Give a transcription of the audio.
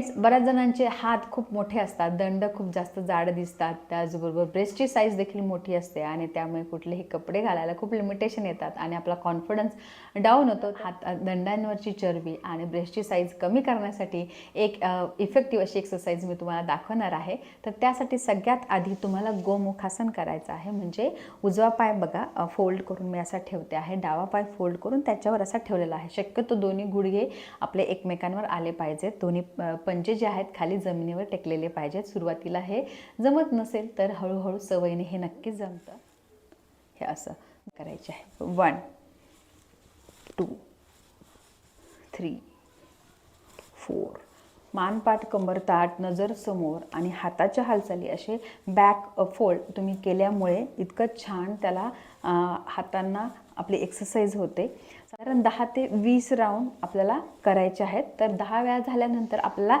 Friends, बऱ्याच जणांचे हात खूप मोठे असतात, दंड खूप जास्त जाड दिसतात, त्याचबरोबर ब्रेस्टची साईज देखील मोठी असते आणि त्यामुळे कुठलेही कपडे घालायला खूप लिमिटेशन येतात आणि आपला कॉन्फिडन्स डाऊन होतो. हात दंडांवरची चरबी आणि ब्रेस्टची साईज कमी करण्यासाठी एक इफेक्टिव्ह अशी एक्सरसाइज मी तुम्हाला दाखवणार आहे. तर त्यासाठी सगळ्यात आधी तुम्हाला गोमुखासन करायचं आहे. म्हणजे उजवा पाय बघा फोल्ड करून मी असा ठेवते आहे, डावा पाय फोल्ड करून त्याच्यावर असा ठेवलेला आहे. शक्यतो दोन्ही गुडघे आपले एकमेकांवर आले पाहिजेत, दोन्ही पंजे जे आहेत खाली जमिनीवर टेकलेले पाहिजेत. सुरुवातीला हे जमत नसेल तर हळूहळू सवयीने हे नक्कीच जमतं. हे असं करायचे आहे. 1 2 3 4. मानपाट कंबर ताठ, नजर समोर आणि हाताच्या हालचाली असे बॅक फोल्ड तुम्ही केल्यामुळे इतकं छान त्याला हातांना आपली एक्सरसाइज होते. साधारण 10 ते 20 राऊंड आपल्याला करायचे आहेत. तर 10 वेळा झाल्यानंतर आपल्याला